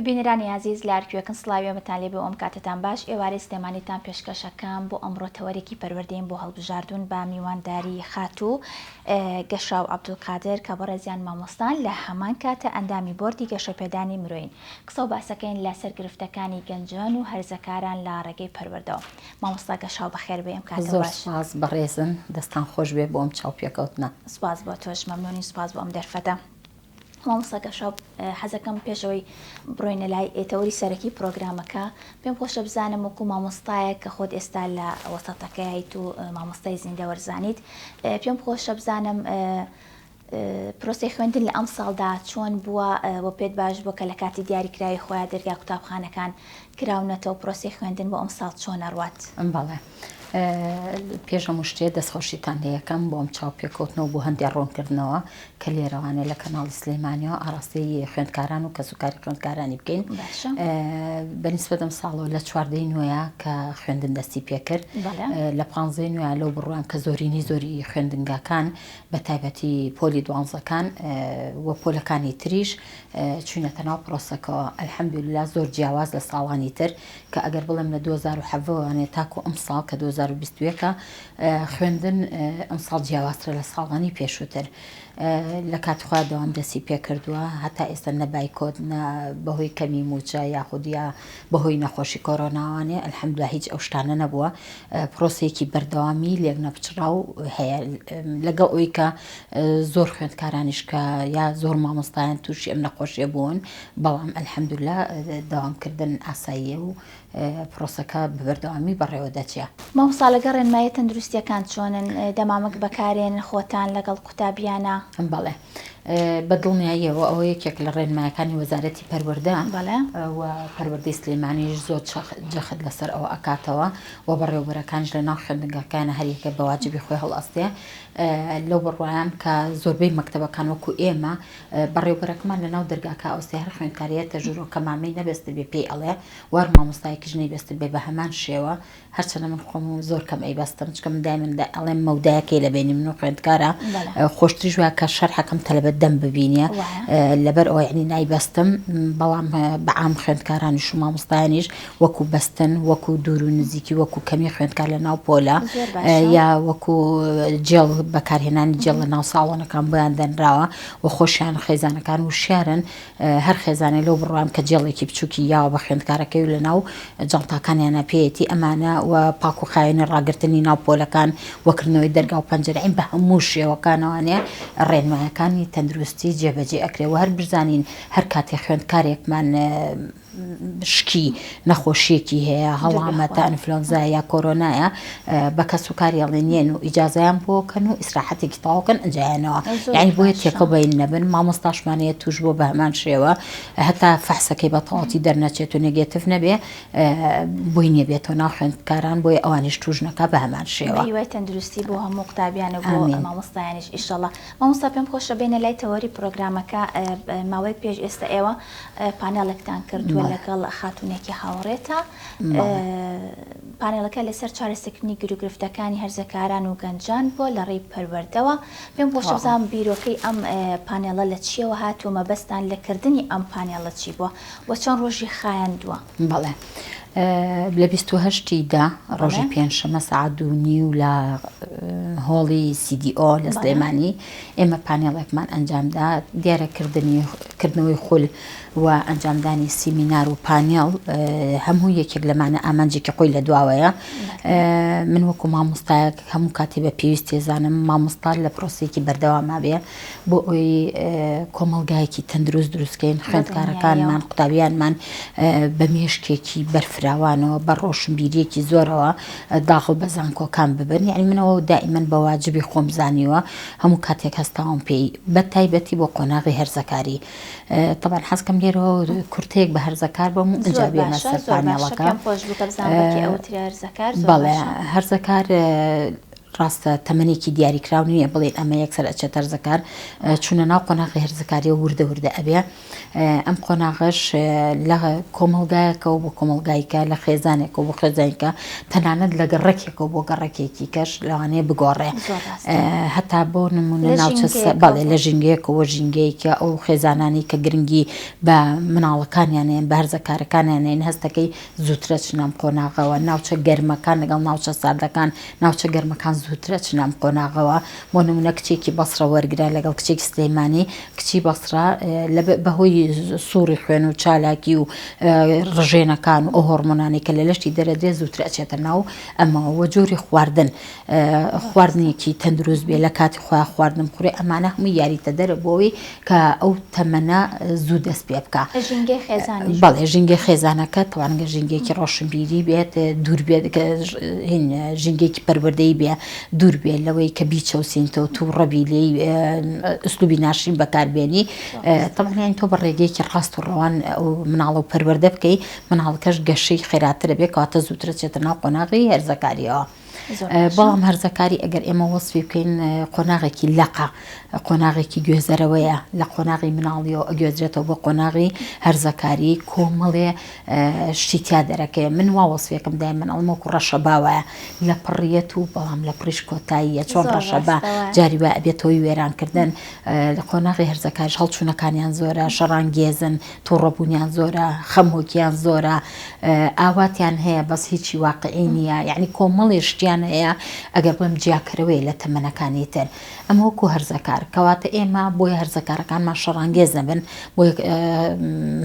بینەرانی عزیز لارکوێکن سڵاوێمەتان لێبێ ئەم کاتتان باش ئێوارەی سلێمانیتان پێشکەشەکەم بۆ ئەمڕۆ تەوەرێکی پەروەردەین بۆ هەڵبژاردون بە میوانداری خاتوو گەشا و بدولقادر کە بەڕێزیان مامۆستان لە هەمان کاتە ئەندامی بۆردی گەشە پێدانی مرۆیین قسە و باسەکەین لەسەر گرفتەکانی گەنجان و هەرزەکاران لە ڕێگەی پەروەردەوە. مامۆستا گەشا و بەخێر بێ ئەم کاتە زۆر سپاس بەڕێزن دەستان خۆش بێ بۆ ئەم چاوپێکەوتنە. سپاس بۆ تۆش مەمنونی سپاس بۆ ئەم دەرفەتە. مامۆستا گەشا حەزەکەم پێشەوەی بڕۆینە لای ئێتەوەری سەرەکی پرۆگرامەکە پێم خۆشە بزانم وەکو مامۆستایەک کە خۆت ئێستا لە وەسەتەکەیت و مامۆستای زیندە وەرزانیت پێم خۆشە بزانم پرۆسەی خوێندن لە ئەم ساڵدا چۆن بووە بۆ پێت باش بووە کە لە کاتی دیاریکراوی خۆیان دەرگا قوتابخانەکان کراونەتەوە پرۆسەی خوێندن بۆ ئەم ساڵ چۆن ئەڕوات؟ بەڵێ پێش هەموو شتێ دەستخۆشیتان لێ یەکەم بۆ ئەم چاوپێکەوتنەوە بۆ هەندێک ڕوونکردنەوە کە لێرەوانێ لە کەناڵی سلێمانیەوە ئاڕاستەی خوێندکاران و کەسوکاری خوێندکارانی بکەین. بەنسبەت ئەم ساڵەوە لە چواردەی نوێیە کە خوێندن دەستی پێکرد لە 15 نوێیە لەو بڕوان کە زۆرینی زۆری خوێندنگاکان بە تایبەتی پۆلی دوانزەکان وە پۆلەکانی تریش چوونەتە ناو پرۆسەکەەوە. ئەلحەمدوللا زۆر جیاواز لە ساڵانی تر کە ئەگەر بڵێم لە 2007وانێ تاکو ئەم ساڵ کە 2021 خوێندن ئەم ساڵ جیاوازترە لە ساڵانی پێشووتر. لە کاتخوا دەوام دەستی پێکردووە هەتا ئێستا نەبایکۆت بەهۆی کەمی موچە یاخودیا بەهۆی نەخۆشی کۆرۆناوانێ ئەلحەمدولا هیچ ئەو شتانە نەبووە. پرۆسەیەکی بەردەوامی لێک نەپچڕا و هەیە لەگەڵ ئەوی کە زۆر خوێندکارانیش کە یا زۆر مامۆستایان تووشی ئەم نەخۆشیە بوون بەڵام ئەلحەمدولا داوامکردن ئاساییە و پرۆسەکە بەبەردەوامی بەڕێوە دەچێت. مامۆستا لەگەڵ ڕێنمایی تەندروستیەکان چۆنن دەمامک بەکارێنن خۆتان لەگەڵ قوتابیانە؟ بەڵێ بەدڵنیاییەوە ئەوە یەکێک لە ڕێنمایەکانی وەزارەتی پەروەردە و پەروەردەی سلێمانیش زۆر جەخت لەسەر ئەوە ئەکاتەوە و بەڕێوەبەرەکانش لە ناو خوێندنگاکانە هەریەکە بە واجبی خۆی هەڵئەستێ لەو بڕوایان کە زۆربەی مەکتەبەکان وەکو ئێمە بەڕێوەبەرەکەمان لە ناو دەرگاکە ئەوستێ هەر خوێندکاریە تەژور کە مامەی نەبێستە بێ پێی ئەڵێ وار مامۆستایەکیش نەیبێستە بێ بە هەمان شێوە هەرچەندە من خۆم زۆر کەم ئەیبەستم چکە من دایمەن ئەڵێم مەودایەکەی لە بینی من و خوێندکارە خۆشتریش وایە کە شەرحەکەم تەلەبەت دەم ببینێ لەبەر ئەوە یعنی نایبەستم بەڵام بەعام خوێندکارانیش و مامۆستایانیش وەکو بەستن وەکو دوور و نزیکی وەکو کەمی خوێندکار لە ناو پۆلە یا وەکو جێڵ بەکارهێنانی جێڵ لە ناو ساڵۆنەکان بۆیان دەنراوە و خۆشیان خێزانەکان و شیارن هەر خێزانێ لەو بڕوام کە جێڵێکی بچووکی یاوە بە خوێندکارەکەی و لە ناو جەڵتاکانیانە پێیەتی ئەمانە و پاک و خاوێنی ڕاگررتنی ناو پۆلەکان وەکردنەوەی دەرگا و پەنجەرەین بە هەموو شێوەکانەوانێ ڕێنمایەکانی تەندروستی جێبەجێ ئەکرێ و هەر بزانین هەر کاتێک خوێندکارێکمان شکی نەخۆشیەکی هەیە هەڵامەتە ئەنفلۆنزا یا کۆرۆنایە بە کەسوکاری ئەڵێنیێن و ئیجازەیان بۆکەن و ئیسراحەتێکی تەواوکەن ئەنجایانەوە یعنی بۆیە تێکە بین نەبن مامۆستاشمانەیە توش بۆ بە هەمان شێوە هەتا فەحسەکەی بە تەواوەتی دەرنەچێت و نێگێتیڤ نەبێ بۆی نییە بێتەوە ناو خوێندکاران بۆیە ئەوانیش توش نەکا بە هەمان شێوە. هیوای تەندروستی بۆ هەموو قوتابیانە بۆ مامۆستایانیش ئیشەڵڵا. مامۆستا پێم خۆشە بێنە لای تەوەری پرۆگرامەکە ماوەی پێش ئێستا ئێوە پانێڵێکتان کردووە لەگەڵ خاتونێکی هاوڕێتە پانێڵەکە لەسەر چارەسەکردنی گرفتەکانی هەرزەکاران و گەنجان بۆ لە ڕێی پەروەردەوە پێم خۆشە بزانم بیرۆکەی ئەم پانێڵە لە چیەوە هاتووە مەبەستان لە کردنی ئەم پانێڵە چی بووە و چەند ڕۆژی خایاندووە؟ بەڵێ لە 28دا ڕۆژی پێنجشەمە سەعات 2:30 و لە هۆڵی CDO لە سلێمانی ئێمە پانێڵێکمان ئەنجامدا دیارەکردنەوەی خول و ئەنجامدانی سیمینار و پانێڵ هەموو یەکێک لەمانە ئامانجێکی خۆی لە دواوەیە. من وەکو مامۆستایەک هەموو کاتی بە پێویست تێزانم مامۆستا لە پرۆسەیەکی بەردەواما بێ بۆ ئەوی کۆمەڵگایەکی تەندروست دروستکەین خوێندکارەکانمان قوتابیانمان بە مێشکێکی بەرفراوانەوە بە ڕۆشنبیریەکی زۆرەوە داخڵ بە زانکۆکان ببن یعنی منەوە دائیمەن بە واجبی خۆم زانیوە هەموو کاتێک هەستاوم پێی بە تایبەتی بۆ قۆناغی هەرزەکاری طبعا حەزکەم لێرەوە کورتەیەک بە هەرزەکار بۆم ئەنجا بێمە سەر پانێڵەکە. بەڵێ هەرزەکار ڕاستە تەمەنێکی دیاریکراو نییە بڵێن ئەمە یەکسەر ئەچێتە هەرزەکار چوونە ناو قۆناغی هەرزەکاری و وردە ئەبێ ئەم قۆناغش لە کۆمەلگایەکەەوە بۆ کۆمەلگایکە لە خێزانێکەوە بۆ خێزانیکە تەنانەت لە گەڕێکێکەوە بۆ گەڕێکێکی کەش لەوانەیە بگۆڕێ هەتا بۆ نمونە ناوچە بەڵێ لە ژینگەیەکەوە ژینگەیەکە ئەو خێزانانی کە گرنگی بە مناڵەکانیانێن بە هەرزەکارەکانیانێن هەستەکەی زووترە چنام قۆناغەوە ناوچە گەرمەکان لەگەڵ ناوچە ساردەکان ناوچە گەرمەکان زووترە چنام قۆناغەوە بۆ نمونە کچێکی بەسرە وەرگرا لەگەڵ کچێکی سلێمانی کچی بەسرا بەهۆی سووری خوێن و چالاکی و ڕژێنەکان و ئەو هۆرمۆنانی کە لە لەشتی دەرەدرێت زووتر ئەچێتە ناو ئەمەوە جۆری خواردن خواردنێکی تەندروست بێ لە کاتی خۆیان خواردن بخورێ ئەمانە هەمووی یاریتە دەرە بۆەوەی کە ئەو تەمەنە زوو دەست پێ بکە بەڵێ ژینگەی خێزانەکە توانگە ژینگەیەکی ڕۆشنبیری بێت دوور بێت ژینگەیەکی پەروەردەی بێ دوور بێت لەوەی کە بیچەوسینتەوە تو ڕەبی لێی ئوسلوبی ناشرین بەکاربێنی تەمەنیان تۆ بە ڕێگەیەکی ڕاست و ڕەوان ئەو مناڵە و پەروەردە بکەی مناڵەکەش گەشەی خێراترە بێت کەواتە زووترە چێتە ناو قۆناغی هەرزەکاریەوە بەڵام هەرزەکاری ئەگەر ئێمە وەسفی بکەین قۆناغێکی لەقە قۆناغێکی گوێزەرەوەیە لە قۆناغی مناڵیەوە ئەگوێزرێتەوە بۆ قۆناغی هەرزەکاری کۆمەڵێ شتیا دەرەکەی من وا وەسفێکم دای من ئەڵمەکو ڕەشە باوایە لە پڕیەت و بەڵام لە پڕیش کۆتاییە چۆن ڕەشە با جاری وای ئەبێتەوەی وێرانکردن لە قۆناغی هەرزەکاریش هەڵچوونەکانیان زۆرە شەڕانگێزن تووڕەبوونیان زۆرە خەمۆکیان زۆرە ئاواتیان هەیە بەس هیچی واقعی نییە یعنی کۆمەڵی شتیان هەیە ئەگەر بڵم جیاکەرەوەی لە تەمەنەکانی تر ئەمە وەکو هەرزەکار کەواتە ئێمە بۆی هەرزەکارەکانمان شەڕانگێز نەبن بۆی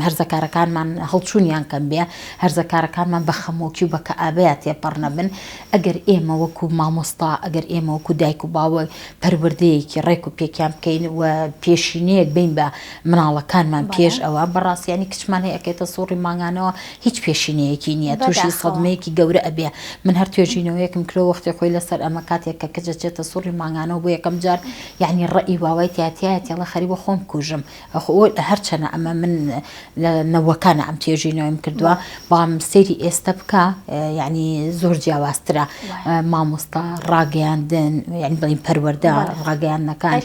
هەرزەکارەکانمان هەڵچوونیان کەم بێ هەرزەکارەکانمان بە خەمۆکی و بە کەئابەیە تێپەڕ نەبن ئەگەر ئێمە وەکو مامۆستا ئەگەر ئێمە وەکو دایک و باوە پەروەردەیەکی ڕێک و پێکیان بکەین و پێشینەیەک بین بە مناڵەکانمان پێش ئەوە بەڕاستیانی کچمان هەیە ئەکێتە سووڕی مانگانەوە هیچ پێشینەیەکی نییە تووشی سەدمەیەکی گەورە ئەبێ من هەر توێژینەوەیەکم کرۆ وەختی خۆی لەسەر ئەمە کاتێک کە کەچە چێتە سووڕی مانگانەوە بۆ یەکەم جار یعنی ڕەئی واوای تیاتایە تێڵە خەریبە خۆم کوژم هەرچەنە ئەمە من لە نەوەکانە ئەم توێژینەوەیم کردووە بەڵام سەیری ئێستا بکە یعنی زۆر جیاوازترە مامۆستا ڕاگەیاندن یعنی بڵین پەروەردە ڕاگەیاندنەکان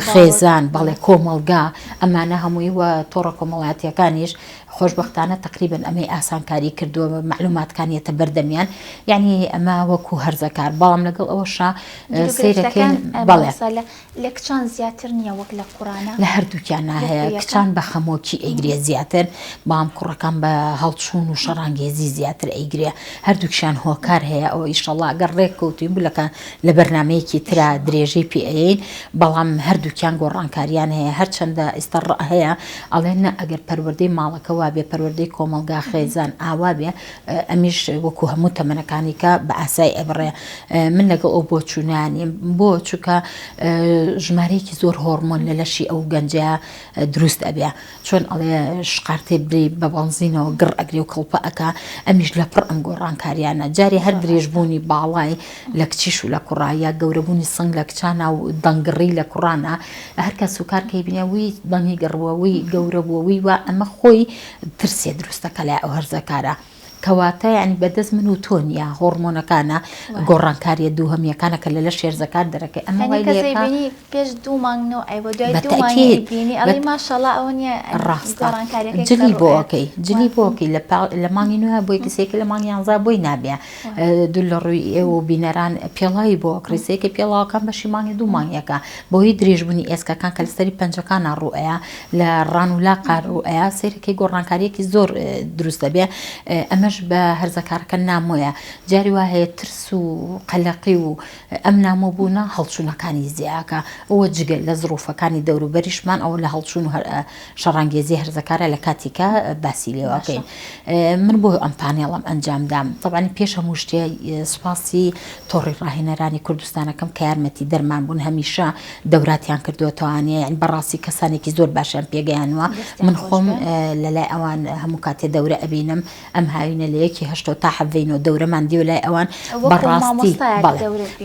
خێزان بەڵێ کۆمەڵگا ئەمانە هەمووی وە تۆڕە کۆمەڵایەتیەکانیش خۆشبەختانە تقریبن ئەمەی ئاسانکاری کردووە معلوماتکانیەتە بەردەمیان یعنی ئەمە وەکو هەرزەکار بەڵام لەگەڵ ئەوەشا سیرەکەین بەڵێ لە کچان زیاتر نییە وەک لە قورانە لە هەردووکیانە هەیە کچان بە خەمۆکی ئەیگرێ زیاتر بەڵام کوڕەکان بە هەڵچوون و شەڕانگێزی زیاتر ئەیگرێ هەردووکشان هۆکار هەیە ئەوە ئیشەڵڵا گەڕ ڕێککەوتوین بولەکە لە بەرنمەیەکی ترا درێژەی پێئین بەڵام هەردووکیان گۆڕانکاریان هەیە هەرچەندە ئێستا هەیە ئەڵێن ئەگەر پەروەردەی ماڵەکەوا بێ پەروەردەی کۆمەلگا خێزان ئاوا بێ ئەمیش وەکو هەموو تەمەنەکانی کە بە ئاسایی ئەبڕێ من لەگەڵ ئەو بۆ چوونانی بۆ چووکە ژمارەیەکی زۆر هۆرمۆن لە لەشی ئەو گەنجەیە دروست ئەبێ چۆن ئەڵێ شقارتێ بری بە بەنزینەوە گڕ ئەگرێ و کەڵپە ئەکا ئەمیش لە پڕ ئەم گۆڕانکاریانە جارێ هەر درێژبوونی باڵای لە کچیش و لە کوڕایە گەورەبوونی سنگ لە کچانە و دەنگڕی لە کوڕانە هەر کە سوکارکەی بینەوەی دەنگی گەڕوەوەی گەورەبووەوەی وە ئەمە خۆی ترسێ دروستەکە لای ئەو هەرزەکارە کەواتە ینی بەدەست من و تۆ نیە هۆرمۆنەکانە گۆڕانکاریە دووهەمیەکانە کە لە شێرزەکار دەرەکەی ئەمە وای پێش دوو مانگنەوە ئەیوە دوای دوو مانگی بینی ئەڵی ماشەڵڵا ئەوە نیە گۆڕانکاریەکەی جلی بۆکەی جلی بۆکەی لە مانگی نوێ بۆی کەسێکی لە مانگی 11 بۆی نابێ دوو لە ڕووی ئێوە بینەران پێڵایی بۆ کڕیسەیەکی پێڵاوەکان بەشی مانگی دوو مانگیەکە بۆی درێژبوونی ئێسکەکان کە لەسەری پەنجەکانە ڕوئەیە لە ڕان و لاقا ڕوئەیە سەیرەکەی گۆڕانکاریەکی زۆر دروست دەبێ ئەمە بە هەرزەکارەکە نامۆیە جاری وا هەیە ترس و قەلەقی و ئەم نامۆبوونە هەڵچوونەکانی زیاکە ئەوە جگەل لە زروفەکانی دەوروبەریشمان ئەوە لە هەڵچوون و شەڕانگێزی هەرزەکارە لە کاتێکە باسی لێواکەین من بۆ ئەم پانێڵم ئەنجامدام طبعاً پێش هەموو شتێ سوپاسی تۆڕی ڕاهێنەرانی کوردستانەکەم کە یارمەتی دەرمان بوون هەمیشە دەوراتیان کردووەتەوانێ یعنی بەڕاستی کەسانێکی زۆر باشیان پێگەیانوە من خۆم لەلای ئەوان هەموو کاتێ دەورە ئەبینم ئەم هاوین بڕۆینە لە یەکی هەشتۆ تا حەڤینەوە دەورەمان دی و لای ئەوان بەڕاستی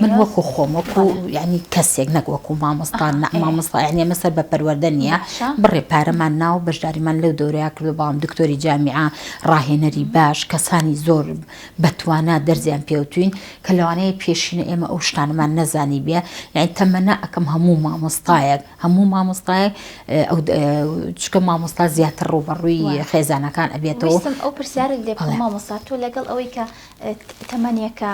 من وەکو خۆم وەکو یعنی کەسێک نەک وەکو مامۆستا مامۆستا یعنی ئێمە سەر بە پەروەردە نییە بڕێ پارەمان ناو بەشداریمان لەو دەورەیە کردو بەڵام دکتۆری جامیعە ڕاهێنەری باش کەسانی زۆر بەتوانە دەرزیان پێوتوین کە لەوانەیە پێشینە ئێمە ئەو شتانەمان نەزانی بێ یعنی تەمەنا ئەکەم هەموو مامۆستایەک ئەو چکە مامۆستا زیاتر ڕوبەڕووی خێزانەکان ئەبێتەوە ئەو پرسیارێک لێ مامۆستا تۆ لەگەڵ ئەوەی کە تەمەنیەکە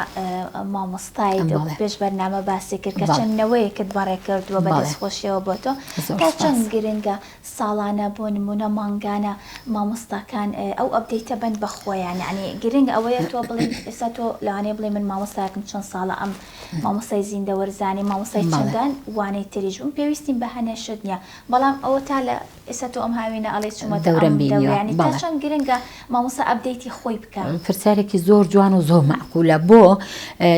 مامۆستای پێش بەرنامە باسی کرد کە چەندنەوەیەکت بەڕێ کردووە بە دەستخۆشیەوە بۆ تۆ تا چەند گرنگە ساڵانە بۆ نمونە مانگانە مامۆستاکان ئەو ئەپدەیتە بند بەخۆیان یعنی گرنگ ئەوەیە تۆ بڵێ ئێستا تۆ لەوانەیە بڵێ من مامۆستایەکم چەند ساڵە ئەم مامۆستای زیندە وەرزانی مامۆستای چەندان وانەی تریژ بوون پێویستیم بە هەنێشت نییە بەڵام ئەوە تا لە ئێستا تۆ ئەم هاوینە ئەڵێ چوومە دەورەم ینی تا چەند گرنگە مامۆستا ئەپدەیتی خۆی بکە پرسیارێکی زۆر جوان و زۆر معقولە بۆ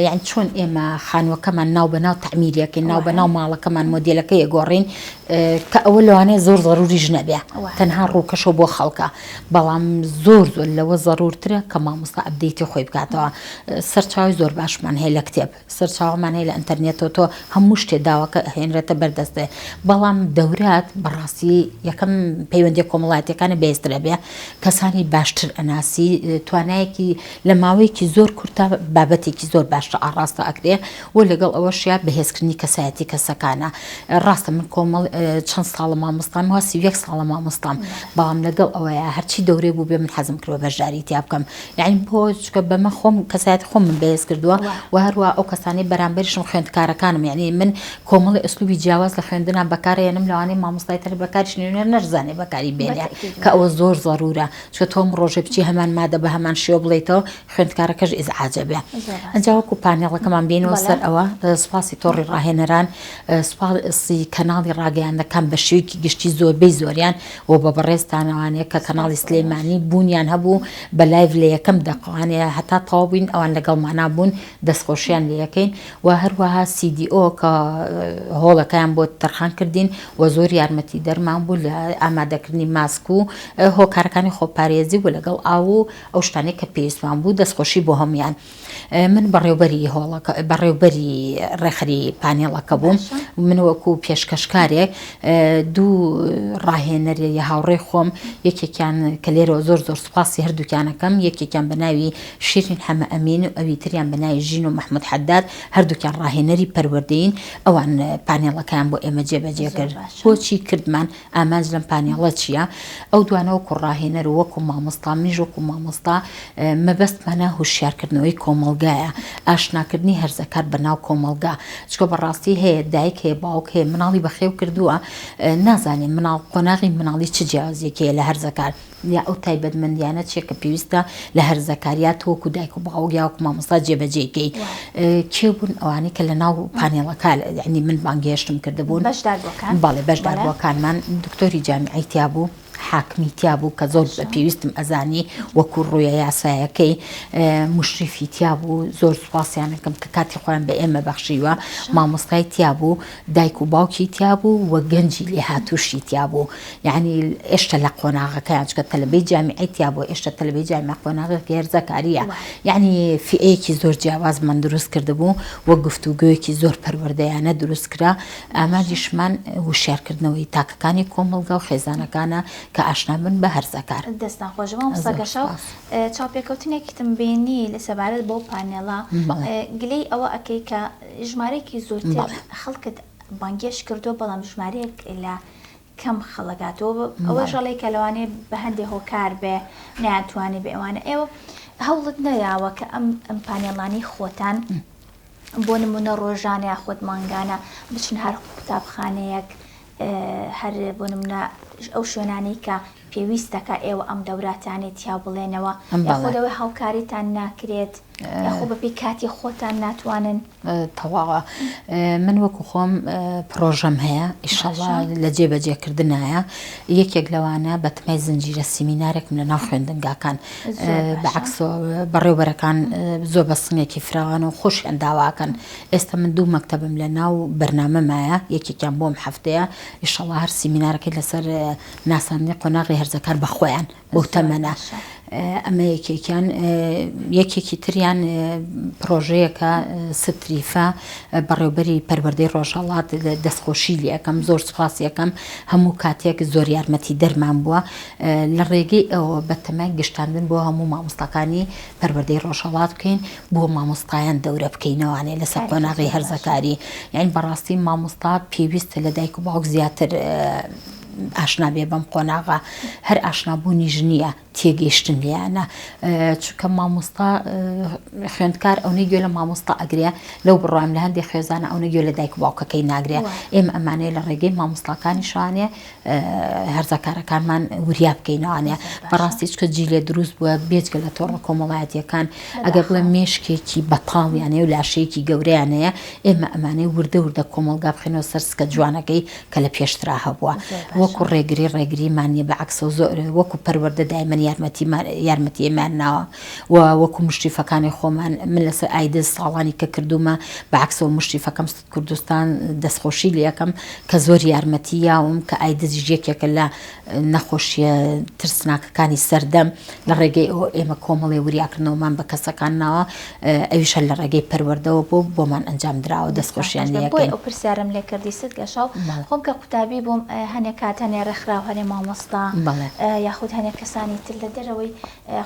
یعنی چۆن ئێمە خانووەکەمان ناو بەناو تەعمیریەکەی ناو بەناو ماڵەکەمان مۆدێلەکە یەگۆڕین کە ئەوە لەوانەیە زۆر ضروریش نەبێ تەنها ڕووکەشەوە بۆ خەڵکە بەڵام زۆر لەوە ضرورترە کە مامۆستا ئەپدەیتی خۆی بکاتەوە سەرچاوی زۆر باشمان هەیە لە کتێب سەرچاومان هەیە لە ئینتەرنێتەوە تۆ هەموو شتێ داواکە هێنرێتە بەردەستێ بەڵام دەورات بەڕاستی یەکەم پەیوەندی کۆمەڵایەتیەکانە بەهێزترە بێ کەسانی باشتر ئەناسی توانایەکی لە ماوەیەکی زۆر کورتە بابەتێکی زۆر باشتر ئاڕاستە ئەکرێ و لەگەڵ ئەوەشیا بەهێزکردنی کەسایەتی کەسەکانە ڕاستە من کۆمەڵ چەند ساڵە مامۆستام واسی یەک ساڵە مامۆستام بەڵام لەگەڵ ئەوەیە هەرچی دەورێ بوو بێ من حەزم کردوە بەشداری تیا بکەم یعنی بۆ چکە بەمە خۆم کەسایەتی خۆم من بەهێز کردووە و هەروە ئەو کەسانی بەرامبەریشم خوێندکارەکانم یعنی من کۆمەڵی ئەسلوبی جیاواز لە خوێندنان بەکارهێنم لەوانەیە مامۆستای تر بەکاریش نەرزانێ بەکاری بێنێ کە ئەوە زۆر ضرورە چکە تۆم ڕۆژێ بچی هەمان مادە بە هەمان شێوە بڵێیتەوە خوێندکارەکەش ئیزعاجە بێ ئەنجا وەکو پانێڵەکەمان بینەوە سەر ئەوە سوپاسی تۆڕی ڕاهێنەران سوپاسی کەناڵی ڕاگەیاندەکان بە شێوەیەکی گشتی زۆربەی زۆریان و بە بەڕێزتانەوانەیە کە کەناڵی سلێمانی بوونیان هەبوو بە لایڤ لە یەکەم دەقوانەیە هەتا تەواو بووین ئەوان لەگەڵمانە بوون دەستخۆشیان لە یەکەین و هەروەها CDO کە هۆڵەکەیان بۆ تەرخان کردین و زۆر یارمەتی دەرمان بوو لە ئامادەکردنی ماسک و هۆکارەکانی خۆپارێزی و لەگەڵ ئاو ئەو شتانێک کە پێویستمان بوو دەستخۆشی بۆ هەمویان من بەڕێوبەری هۆڵەکە بەڕێوبەری ڕێخەری پانێڵەکە بووم من وەکو پێشکەشکارێک دوو ڕاهێنەری هاوڕێ خۆم یەکێکیان کە لێرەوە زۆر سوپاسی هەردووکیانەکەم یەکێکیان بە ناوی شیرین حەمە ئەمین و ئەوی تریان بە ناوی ژین و محمود حەداد هەردووکیان ڕاهێنەری پەروەردەین ئەوان پانێڵەکەیان بۆ ئێمە جێبەجێ کرد بۆچی کردمان ئامانج لەم پانێڵە چییە ئەو دوانە وەکو ڕاهێنەر و وەکو مامۆستا منیش وەکو مامۆستا مەبەستمانە هوشیارکردنەوەی کۆمەڵگایە ئاشناکردنی هەرزەکار بەناو کۆمەڵگا چکە بەڕاستی هەیە دایک هەیە باوک هەیە مناڵی بەخێو کردووە نازانێن مناڵ قۆناغی مناڵی چ جیاوازیەکەیە لە هەرزەکار یا ئەو تایبەتمەندیانە چێکە پێویستە لە هەرزەکاریات وەکو دایک و باوک یا وەکو مامۆستا جێبەجێکەی کێ بوون ئەوانەی کە لە ناو پانێڵەکە یعنی من بانگهێشتم کردبوون باڵێ بەشداربووەکانمان دکتۆری جامیعەی تیا بوو حاکمی تیا بوو کە زۆر پێویستم ئەزانی وەکو ڕوویە یاسایەکەی مشریفی تیا بوو زۆر سوپاسیانەکەم کە کاتی خۆیان بە ئێمە بەخشیوە مامۆستای تیا بوو دایک و باوکی تیا بوو و گەنجی لێ هاتووشی تیا بوو یعنی ئێشتا لە قۆناغەکەیان چکە تەلەبەی جامیعەی تیا بوو ئێشتا تەلەبەی جامیع قۆناغێکی هەرزەکاریە یعنی فئەیەکی زۆر جیاواز من دروست کردبوو وە گفتوگویەکی زۆر پەروەردەیانە دروست کرا ئاماجیشمان وشیارکردنەوەی تاکەکانی کۆمەڵگا و خێزانەکانە کە ئاشنا بن بە هەرزەکار دەستان خۆشەوە سەگەشە چاوپێکەوتنێکیتم بینی لە سەبارەت بۆ پانێڵە گلەی ئەوە ئەەکەی کە ژمارەیەکی زۆرتر خەڵکت بانگێش کردو بەڵام ژمارەیەک لە کەم خەڵگاتەوە ئەوە ژەڵی کە لەوانێ بە هەندێک هۆکار بێ ناتوانێ بێ ئەوانە ئێوە هەوڵت نەداوە کە ئەم پانێڵانی خۆتان بۆ نمونە ڕۆژانە یا خۆت مانگانە بچن هەر قوتابخانەیەک هەر بۆ نمونە ئەو شوێنانەی کە پێویستەکە ئێوە ئەم دەوراتانێت یا بڵێنەوە خۆدەوەی هاوکاریتان ناکرێت یاخۆ بەپی کاتی خۆتان ناتوانن تەواوە من وەکو خۆم پرۆژەم هەیە ئیشەڵڵا لە جێبەجێکردنایە یەکێک لەوانە بەتمای زنجیرە سیمینارێکم لە ناو خوێندنگاکان بەعکسۆ بەڕێوبەرەکان زۆر بە سنگێکی فراوانە و خۆشیان داواکەن ئێستا من دوو مەکتەبم لە ناو بەرنامەمایە یەکێکیان بۆم هەفتەیە ئیشەڵڵا هەر سیمینارەکەی لەسەر ناساندنی قۆناغی هەرزەکار بەخۆیان بۆ تەمەنە ئەمە یەکێکیان یەکێکی تریان پرۆژەیەکە ستریفە بەڕێوبەری پەروەردەی ڕۆژهەڵات دەستخۆشی لێ یەکەم زۆر سوپاس یەکەم هەموو کاتێک زۆر یارمەتی دەرمان بووە لە ڕێگەی ئەوە بەتەمای گەشتاندن بۆ هەموو مامۆستاکانی پەروەردەی ڕۆژهەڵات بکەین بۆ مامۆستایان دەورە بکەینەوەوانێ لەسەر قۆناغی هەرزەکاری یعنی بەڕاستی مامۆستا پێویستە لە دایک و باوک زیاتر ئاشنا بێ بەم قۆناغا هەر ئاشنابوونی ژنیە تێگەیشتن لێیانە چونکە مامۆستا خوێندکار ئەوەی گوێ لە مامۆستا ئەگرێ لەو بڕوایم لە هەندێک خێزانە ئەوەی گوێ لە دایک و باوکەکەی ناگرێ ئێمە ئەمانەیە لە ڕێگەی مامۆستاکانی شانێ هەرزەکارەکانمان وریا بکەینەوانێ بەڕاستی چکە جیلێ دروست بووە بێجگە لە تۆڕە کۆمەڵایەتیەکان ئەگەر بڵێ مێشکێکی بەتاڵیانەیە و لاشەیەکی گەورەیانەیە ئێمە ئەمانەی وردە وردە کۆمەڵگا بخێنەوە سەر سکە جوانەکەی کە لە پێشترا هەبووە وەکو ڕێگریمانیە بەعکسە زۆر وەکو پەروەردە دایمەن یارمەتیێمان ناوە و وەکو مشتیفەکانی خۆمان من لەسەر ئایدز ساڵانی کە کردومە بەعکسەوە مشتیفەکەم کوردستان دەستخۆشی لە یەکەم کە زۆر یارمەتی یاوم کە ئایدزی یەکێکە لە نەخۆشیە ترسناکەکانی سەردەم لە ڕێگەی ئەوە ئێمە کۆمەڵی وریاکردنەوەمان بە کەسەکان ناوە ئەویشە لە ڕێگەی پەروەردەوە بۆمان ئەنجام درراوە دەستخۆشیان بۆی ئەو پرسیارم لێ کردی ست گەشاو خۆم کە قوتابی بووم هەنێک کاتەنێ ڕێکخراو هەنێ مامۆستا یاخود هەنێک کەسانی تر لە دەرەوەی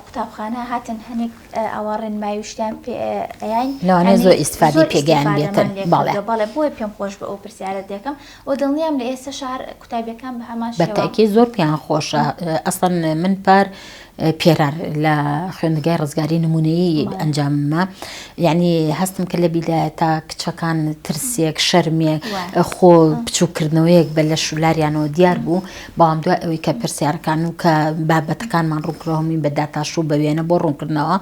قوتابخانە هاتن هەنێک ئەوەڕێن مایوشتیان ئەیان لەوانە زۆر ئیسفادی پێگەیان بێتن بەڵێ بۆی پێم خۆش بە ئەو پرسیارە دەکەم و دڵنیام لە ئێستا شار قوتابیەکان بە هەمان شێوە بەتاکید زۆر پیان خۆشە ئەسڵەن من پار پێرار لە خوێندگای ڕزگاری نمونەیی ئەنجاممە یعنی هەستم کە لە بیدایە تا کچەکان ترسێک شەرمێک خۆ بچووکردنەوەیەک بە لە شولاریانەوە دیار بوو بەڵام دوای ئەوەی کە پرسیارەکان و کە بابەتەکانمان ڕوونکردەوەمی بە داتاشوو بە وێنە بۆ ڕوونکردنەوە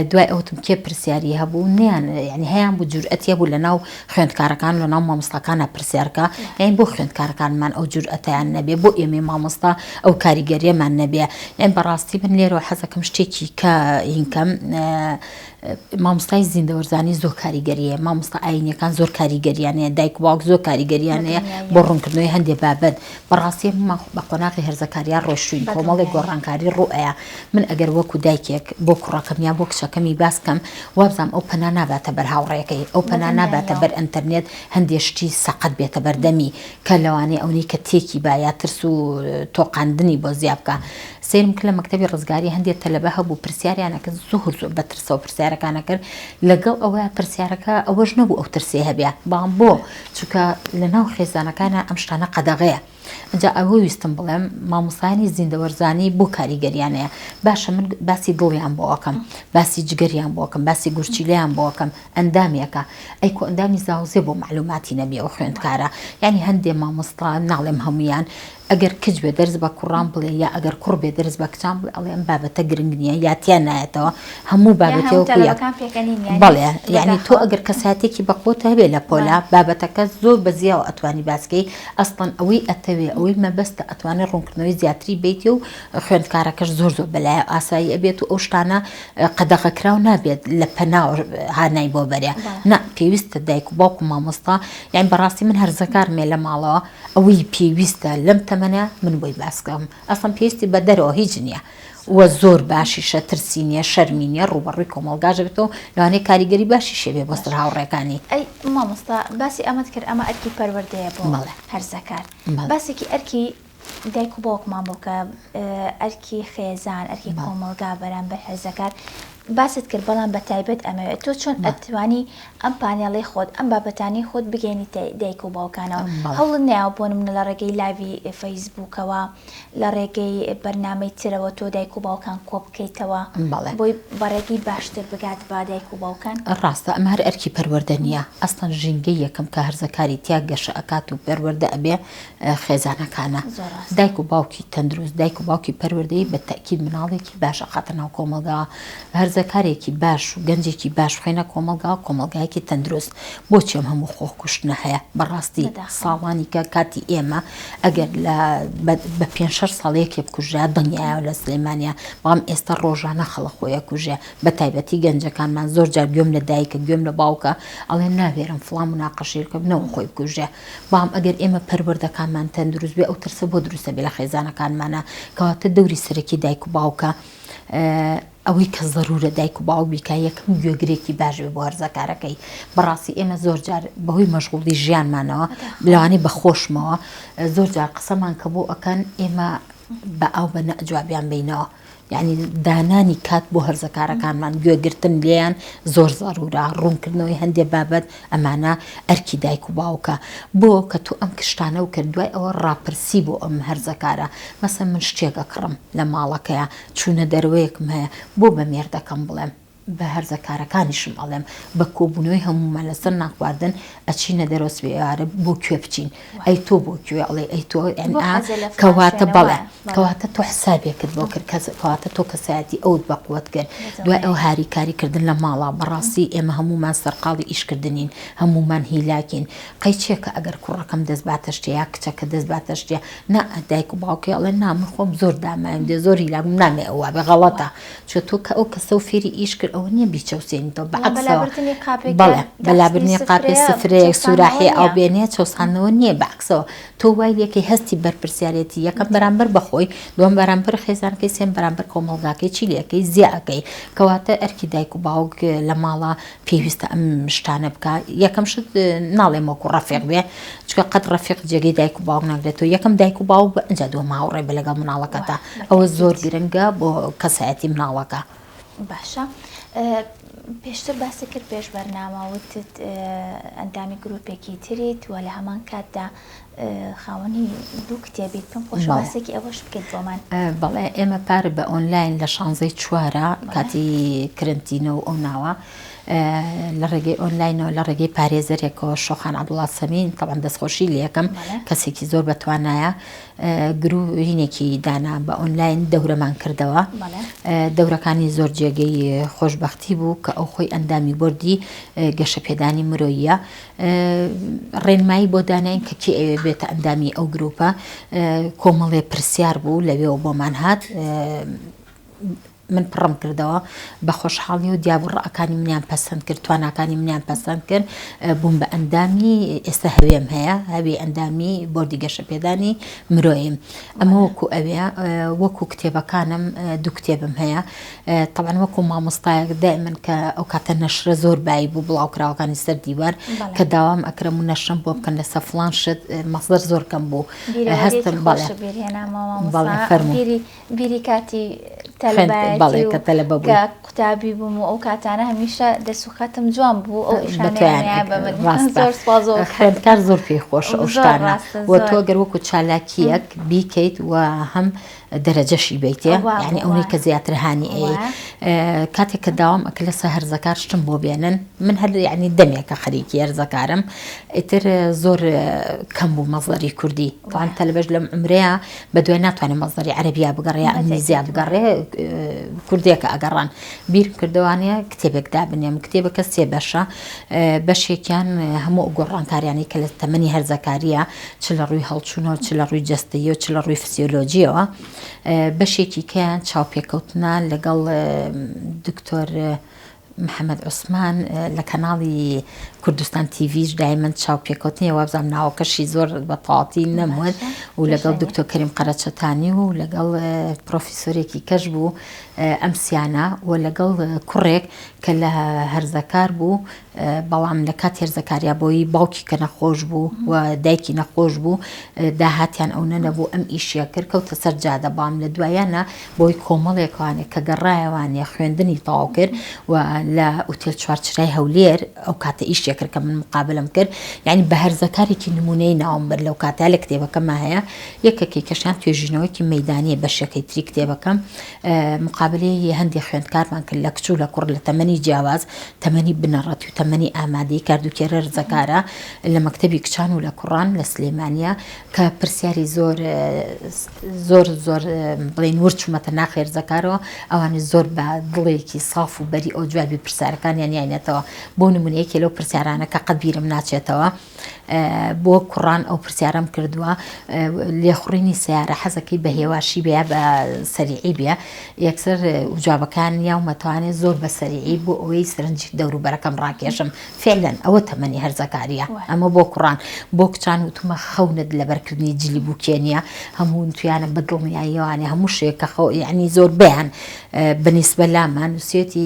دوای ئەوتم کێ پرسیاری هەبوو نیان ینی هەیان بوو جورئەتیە بوو لە ناو خوێندکارەکان لە ناو مامۆستاکانە پرسیارکە یعنی بۆ خوێندکارەکانمان ئەو جورئەتیان نەبێ بۆ ئێمەی مامۆستا ئەو کاریگەریەمان نەبێ یعنی بەڕاستی من لێرەوە حەزەکەم شتێکی کە هینکەم مامۆستای زیندەوەرزانی زۆر کاریگەریە مامۆستا ئاینیەکان زۆر کاریگەریانەیە دایک و باوک زۆر کاریگەریانەیە بۆ ڕوونکردنەوەی هەندێک بابەت بەڕاستی بە قۆناغی هەرزەکاریان ڕۆیشتوین کۆمەڵێک گۆڕانکاری ڕوئەیە من ئەگەر وەکو دایکێک بۆ کوڕەکەم یا بۆ کچەکەمی باسکەم وابزانم ئەو پەنا ناباتە بەر هاوڕێیەکەی ئەو پەنا ناباتە بەر ئەنتەرنێت هەندێک شتی سەقەت بێتە بەردەمی کە لەوانەیە ئەوەی کە تێکی با یا ترس و تۆقاندنی بۆ زیاد بکە سێرم کە لە مەکتەبی ڕزگاری هەندێک تەلەبە هەبوو پرسیاریانەکە زۆر بەترسەوە پرسیارەکانە کرد لەگەڵ ئەوە پرسیارەکە ئەوەش نەبوو ئەو ترسێ هەبێ بەڵام بۆ چونکە لە ناو خێزانەکانە ئەم شتانە قەدەغەیە ئەجا ئەوە ویستم بڵێم مامۆستایانی زیندەوەرزانی بۆ کاریگەریانەیە باشە من باسی دڵیان بۆەکەم باسی جگەریان بۆکەم باسی گورچیلیان بۆکەم ئەندامێکە ئەیکۆ ئەندامی زاوزێ بۆ معلوماتی نەبێ ئەو خوێندکارە یعنی هەندێک مامۆستا ناڵێم هەمویان ئەگەر کچ بێ دەرز بە کوڕان بڵێ یا ئەگەر کوڕ بێ دەرز بە کچان بڵێ ئەڵێ ئەم بابەتە گرنگ نییە یاتیان نایەتەوە هەموو بابەتێوە بەڵێ یعنی تۆ ئەگەر کەساتێکی بەقۆتە هەبێ لە پۆلا بابەتەکە زۆر بەزیاوە ئەتوانی باسکەی ئەستن ئەوەی ئەتەوێ ئەوەی مەبەستە ئەتوانێت ڕوونکردنەوەی زیاتری بیتی و خوێندکارەکەش زۆر بەلایە ئاسایی ئەبێت و ئەو شتانە قەدەغەکراو نابێت لە پەناو هانای بۆ بەرێ نا پێویستە دایک و باوک و مامۆستا یعنی بەڕاستی من هەرزەکارمێ لە ماڵەوە ئەوەی پێویستە لەم تەمەنە من بۆی باسکەم ئەسڵم پێویستی بە دەرەوە هیچ نییە وە زۆر باشیشە ترسینیە شەرمینیە ڕوبەڕووی کۆمەڵگاژە بێتەوە لەوانەیە کاریگەری باشی شێبێ بۆ سەر هاوڕێکانی ئەی مامۆستا باسی ئەمەت کرد ئەمە ئەرکی پەروەردەیە بۆ هەرزەکار باسێکی ئەرکی دایک و باوکمان بۆکە ئەرکی خێزان ئەرکی کۆمەڵگا بەرامبەر هەرزەکار باست کرد بەڵام بە تایبەت ئەمەوێت تۆ چۆن ئەتوانی ئەم پانێڵی خۆت ئەم بابەتانی خۆت بگەینی دایک و باوکانەوە هەوڵت نایەوە بۆ نمونە لە ڕێگەی لاوی فەیسبووکەوە لە ڕێگەی بەرنامەی ترەوە تۆ دایک و باوکان کۆ بکەیتەوە بۆی بەڕێگەی باشتر بگات با دایک و باوکان ڕاستە ئەمە هەر ئەرکی پەروەردە نییە ئەستان ژینگەی یەکەم کە هەرزەکاری تیا گەشە ئەکات و پەروەردە ئەبێ خێزانەکانە دایک و باوکی تەندروست دایک و باوکی پەروەردەی بە تەکید مناڵێکی باشە خاتە ناو کۆمەڵگا هەرزەکارێکی باش و گەنجێکی باش خێنە کۆمەڵگایەکی تەندروست بۆچی ئەم هەموو خۆکوشتنە هەیە بەڕاستی ساڵانی کە کاتی ئێمە ئەگەر بە 5-6 ساڵەیەکێ بکوژرا دڵنیایە لە سلێمانیا بەڵام ئێستا ڕۆژانە خەڵک خۆیە کوژێ بە تایبەتی گەنجەکانمان زۆر جار گوێم لە دایکە گوێم لە باوکە ئەڵێ ناوێرم فڵان مناقەشێکە بنەوە خۆی بکوژێ بەڵام ئەگەر ئێمە پەروەردەکانمان تەندروست بێ ئەو ترسە بۆ دروستە بێ لە خێزانەکانمانە کەواتە دەوری سەرەکی دایک و باوکە ئەوەی کە ضرورە دایک و باوک بیکە یەکەم گوێگرێکی باش بێ بۆ هەرزەکارەکەی بەڕاستی ئێمە زۆر جار بەهۆی مەشغوڵی ژیانمانەوە لەوانەی بەخۆشمەوە زۆر جار قسەمان کە بۆ ئەکەن ئێمە بە ئەو بە نەجوابیان بینەوە یعنی دانانی کات بۆ هەرزەکارەکانمان گوێگرتن لێیان زۆر زەرورە ڕوونکردنەوەی هەندێک بابەت ئەمانە ئەرکی دایک و باوکە بۆ کە تو ئەم کشتانە و کرد دوای ئەوە ڕاپرسی بۆ ئەم هەرزەکارە مەسەن من شتێکە کڕم لە ماڵەکەیە چوونە دەروەیەکم هەیە بۆ بە مێردەکەم بڵێم بە هەرزەکارەکانیشم ئەڵێم بە کۆبوونەوەی هەمومان لەسەر ناخواردن ئەچینە دەرۆسبێیارە بۆ کوێ بچین ئەی تۆ بۆ کوێ ئەڵێ ئەی تۆ کەواتە بەڵێ کەواتە تۆ حسابێکت بۆ کرد کەواتە تۆ کەسایەتی ئەوت بەقوت کرد دوای ئەو هاریکاریکردن لە ماڵا بەڕاستی ئێمە هەمومان سەرقاڵی ئیشکردنین هەمومان هیلاکین قەی چێکە ئەگەر کوڕەکەم دەست باتە شتەیە کچەکە دەست باتە شتێ نا دایک و باوکێ ئەڵێ نا من خۆم زۆر دامایم دێ زۆر هیلاگم نامێ ئەوە بە غەڵەتە چۆ تۆ کە ئەو کەسە و فێری ئیش کرد ئەوە نییە بیچەوسێنیتەوە بەعکسەوە بەڵێ بەلابرنی قاپێ سفرەیەک سوراحی ئەو بێنێ چەسانەوە نییە بەعکسەوە تۆ وای لێکەی هەستی بەرپرسیارەتی یەکەم بەرامبەر بەخۆی دووەم بەرامبەر خێزانەکەی سێم بەرامبەر کۆمەڵگاکەی چیلەکەی زیاکەی کەواتە ئەرکی دایک و باوک لە ماڵە پێویستە ئەم شتانە بکە یەکەم شت ناڵێم وەکو ڕەفیق بێ چکە قەت ڕەفیق جێگەی دایک و باوک ناگرێتەوە یەکەم دایک و باوک بە ئەنجا دووە ماوەڕێ بە لەگەڵ مناڵەکەتە ئەوە زۆر گرنگە بۆ کەسایەتی مناڵەکە باشە پێشتر باسی کرد پێش بەرنامەوتت ئەندامی گرروپێکی تریت وە لە هەمان کاتدا خاوەنی دوو کتێبیت پێم خۆش باسێکی ئەوەش بکەیت بۆمان بەڵێ ئێمە پارە بە ئۆنلاین لە 16 چوارە کاتی کرنتینە و ئەو ناوە لە ڕێگەی ئۆنلاینەوە لە ڕێگەی پارێزەرێکەوە شۆخان عەبدوڵڵا سەمین تەڵەن دەستخۆشی لە یەکەم کەسێکی زۆر بەتوانایە گروهینێکی دانا بە ئۆنلاین دەورەمان کردەوە دەورەکانی زۆر جێگەی خۆشببختی بوو کە ئەو خۆی ئەندامی بۆردی گەشە پێدانی مرۆییە ڕێنمایی بۆ داناین کە کێ ئەوێ بێتە ئەندامی ئەو گروپە کۆمەڵێ پرسیار بوو لەوێەوە بۆمان هات من پڕم کردەوە بە خۆشحاڵی و دیابڕەکانی منیان پەسەند کرد تواناکانی منیان پەسەند کرد بووم بە ئەندامی ئێستا هەوێم هەیە هەوی ئەندامی بۆردی گەشە پێدانی مرۆیم ئەمە وەکو ئەوێ وەکو کتێبەکانم دوو کتێبم هەیە تەڵەن وەکو مامۆستایەک دائمەن کە ئەو کاتە نەشرە زۆر بایی بوو بڵاوکراوەکانی سەر دیوار کە داوام ئەکرم و نەشرم بۆ بکەن لە سەفڵان شت مەصدەر زۆر کەم بوو هەستم بەڵێ فەرموو بیری کاتی بەڵێ کە تەلەبە بوو قوتابی بووم و ئەو کاتانە هەمیشە دەسوخەتم جوان بوو ئەو زۆر خوێندکار زۆر پێی خۆشە ئەو شتانە وە تۆ گەر وەکو چالاکیەک بیکەیت و هەم دەرەجەشی بیتێ یعنی ئەوەی کە زیاتر هانی ئەیە کاتێک کە داوام ئەکە لەسەر هەرزەکار شتم بۆ بێنن من هەر یعنی دەمێکە خەریکی هەرزەکارم ئیتر زۆر کەم بوو مەزدەری کوردی توان تەلەبەش لەم عمرەیە بە دوای ناتوانێت مەزدەری عەرەبیا بگەڕێ ئەنگلیزیا بگەڕێ کوردیەکە ئەگەڕان بیرم کردوانەیە کتێبێک دابنێم کتێبەکە سێ بەشە بەشێکیان هەموو گۆڕانکاریانی کە لە تەمەنی هەرزەکاریە چ لە ڕووی هەڵچوونەوە چ لە ڕووی جەستەییەوە چ لە ڕووی فسیۆلۆجیەوە بەشێکی کەیان چاوپێکەوتنە لەگەڵ دکتۆر محەممەد عوسمان لە کەناڵی کوردستان تیڤیش دایمەن چاوپێکەوتنی وابزانام ناوەکەشی زۆر بە تەواتی نەموت و لەگەڵ دکتۆر کەریم قەرەچەتانی و لەگەڵ پرۆفیسۆرێکی کەش بوو ئەمسیانە و لەگەڵ کوڕێک کە لە هەرزەکار بوو بەڵام لە کات هێرزەکاریە بۆی باوکی کە نەخۆش بوو و دایکی نەخۆش بوو داهاتیان ئەو نەبوو ئەم ئیشیە کرد کەوتە سەر جادە بام لە دوایانە بۆی کۆمەڵێکوانێک کە گەڕایەوانێ خوێندنی تەواو کرد و لە ئوتێل چوارچرای هەولێر ئەو کاتە ئیشیە کرد کە من مقابلم کرد یعنی بە هەرزەکارێکی نمونەی ناوم بەر لەو کاتە لە کتێبەکەمە هەیە یەکێکی کەشیان توێژینەوەیکی مەیدانیە بەشەکەی تری کتێبەکەم مقابلەی هەندێک خوێندکارمان کرد لە کچوو لە کوڕ لە تەمەنی جیاواز تەمەنی بنەڕەتی و تەمەنی ئامادەی کاردوکێرە هەرزەکارە لە مەکتەبی کچان و لە کوڕان لە سلێمانیە کە پرسیاری زۆر زۆر زۆر بڵێن ورچومەتە ناخێرزەکارەوە ئەوانی زۆر بە دڵێکی ساف و بەری ئەو جوابی پرسیارەکانیان یانێتەوە بۆ نمونەیەکی لەو پرسیارانە کە قەت بیرم ناچێتەوە بۆ کوڕان ئەو پرسیارم کردووە لێخوڕینی سیارە حەزەکەی بە هێواشی بێ بە سەریعی بێ یەکسەر جوابەکان یاومەتوانێت زۆر بە سەریعی بۆ ئەوەی سرنجی دەوروبەرەکەم ڕاکێشم فعلەن ئەوە تەمەنی هەرزەکاریە ئەمە بۆ کوڕان بۆ کچان وتمە خەونت لەبەرکردنی جلی بووکێنە هەموو تویانە بەدڵنیاییوانێ هەموو شێکە یعنی زۆر بیان بەنیسبە لامان نووسێتی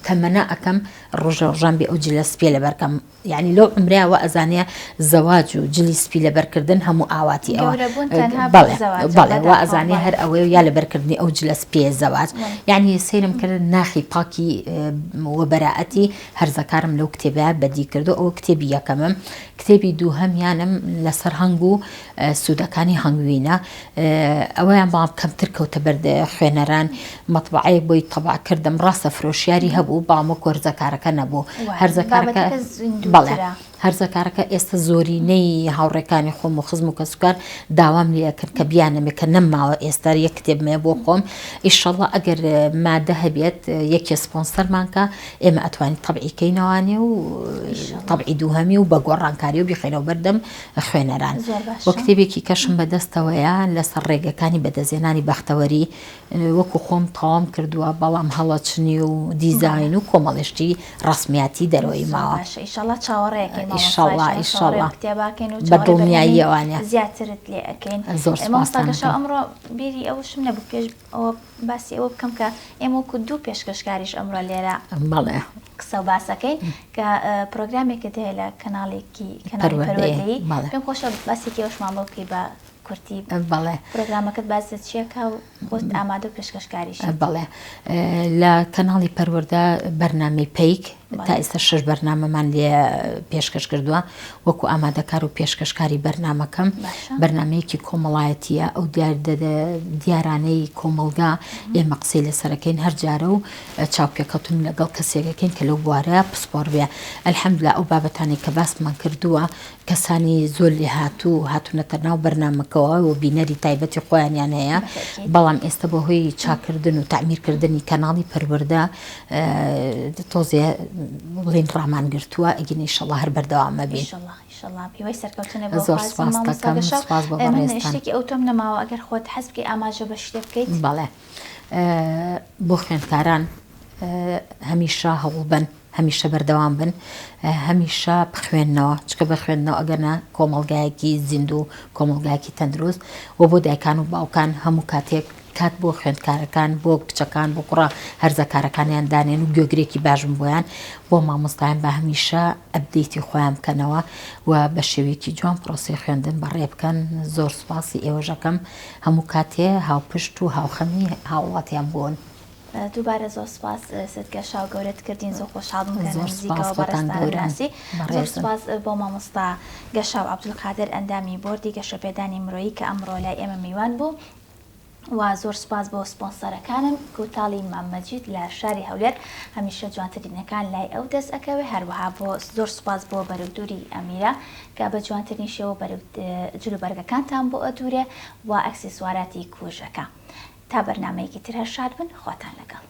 تەمەنە ئەەکەم ڕۆژەڕژان بێ ئەو جلە سپێ لەبەرکەم یعنی لەو عمرراوە ئەزانەیە زەواج و جلی سپی لەبەرکردن هەموو ئاواتی ئەوە بەڵێ وا ئەزانێ هەر ئەوەی یا لەبەرکردنی ئەو جلە سپێ زەواج یعنی سیرم کرد ناخی پاکی وەبەراەتی هەرزەکارم لەو کتێبە بەدی کردو ئەو کتێبی یەکەمم کتێبی دووهەمیانم لەسەر هەنگ و سوودەکانی هەنگوینە ئەوەیان بەڵام کەمتر کەوتە بەردە خوێنەران مەطبعەیە بۆی تەبع کردم ڕاستە فرۆشیاری هەبوو بەڵام هەرزەکارەکە نەبوو هەرزەکارەکە بەڵێ هەرزەکارەکە ئێستا زۆرینەی هاوڕێکانی خۆم و خزم و کەسوکار داوام لێ کرد کە بیانەمێ کە نەماوە ئێستا یەک کتێبمێ بۆ خۆم ئیشەڵڵا ئەگەر مادە هەبێت یەکێ سپۆنسەرمانکە ئێمە ئەتوانین تەبعیکەینەوانێ و تەبعی دووهەمی و بە گۆڕانکاری و بیخینەوە بەردەم خوێنەران بۆ کتێبێکی کەشم بەدەستەوەیە لەسەر ڕێگەکانی بەدەزێنانی بەختەوەری وەکو خۆم تەواو کردووە بەڵام هەڵەچنی و دیزاین و کۆمەڵشتی ڕسمیاتی دەرەوەی ماوە ئیشەڵڵا چاوەڕێیەکەین ئیشەڵڵا کتێباکەین و بەدڵنیاییەوانە زیاترت لێ ئەەکەین زۆر مامۆستاگەشا ئەمڕۆ بیری ئەوشم نەبوو پێش ئەوە باسی ئەوە بکەم کە ئێمە وەکو دوو پێشکەشکاریش ئەمڕۆ لێرە بەڵێ قسە و باسەکەی کە پرۆگرامێکت هەیە لە کەناڵێکی کەناڵی پەروەردەیی پێم خۆشە باسێکی ئەوشمان بۆ بکەی بە کورتی بەڵێ پرۆگرامەکەت باسێت چیەکە و خۆت ئامادە و پێشکەشکاریش بەڵێ لە کەناڵی پەروەردە بەرنامەی پیک تا ئێستا 6 بەرنامەمان لێ پێشکەش کردووە وەکو ئامادەکار و پێشکەشکاری بەرنامەکەم بەرنمەیەکی کۆمەڵایەتیە ئەو دیارانەی کۆمەلگا ئێمە قسەی لەسەرەکەین هەر جارە و چاوپێکەوتن لەگەڵ کەسێکەکەین کە لەو بوارە پسپۆر بێ ئەلحەمدوللا ئەو بابەتانی کە باسمان کردووە کەسانی زۆر لێ هاتوونەتە ناو بەرنامەکەەوە و بینەری تایبەتی خۆیانیان هەیە بەڵام ئێستا بە هۆی چاکردن و تعمیرکردنی کەناڵی پەروەردە تۆزێ بڵین ڕامان گرتووە ئەگەن ئیشەڵڵا هەر بەردەوامە بێ پێوەی سەرکەوتنە زۆر شتێکی ئەو تۆم نەماوە ئەگەر خۆت حەز بکەی ئاماژە بە شتێ بکەیت بەڵێ بۆ خوێندکاران هەمیشە هەوڵ بن هەمیشە بەردەوام بن هەمیشە بخوێننەوە چکە بە خوێندنەوە ئەگەرنە کۆمەڵگایەکی زیندوو کۆمەڵگایەکی تەندروست و بۆ دایکان و باوکان هەموو کاتێک کات بۆ خوێندکارەکان بۆ کچەکان بۆ کوڕە هەرزەکارەکانیان دانێن و گوێگرێکی باشم بۆیان بۆ مامۆستایان بە هەمیشە ئەبدەیتی خۆیان بکەنەوە و بە شێوەیەکی جوان پرۆسی خوێندن بەڕێ بکەن زۆر سوپاسی ئێوەژەکەم هەموو کاتێ هاوپشت و هاوخەمی هاوڵاتیان بۆن دووبارە زۆر سپاس ستگەشا و گەورەت کردین زۆر خۆشحاڵ نزیکەوە بەڕێستانسی زۆر سپاس بۆ مامۆستا گەشا و عەبدولقادر ئەندامی بۆردی گەشە پێدانی مرۆیی کە ئەمڕۆ لای ئێمە میوان بوو و زۆر سپاس بۆ سپۆنسەرەکانم کوتاڵی مامەجید لە شاری هەولێر هەمیشە جوانترینەکان لای ئەو دەست ئەکەوێ هەروەها بۆ زۆر سپاس بۆ بەرەودووری ئەمیرە کە بە جوانترین شێوە جلوبەرگەکانتان بۆ ئەدورێ و ئەکسسواراتی کوژەکە تا بەرنامەیەکی تر هەر شاد بن خواتان لەگەڵ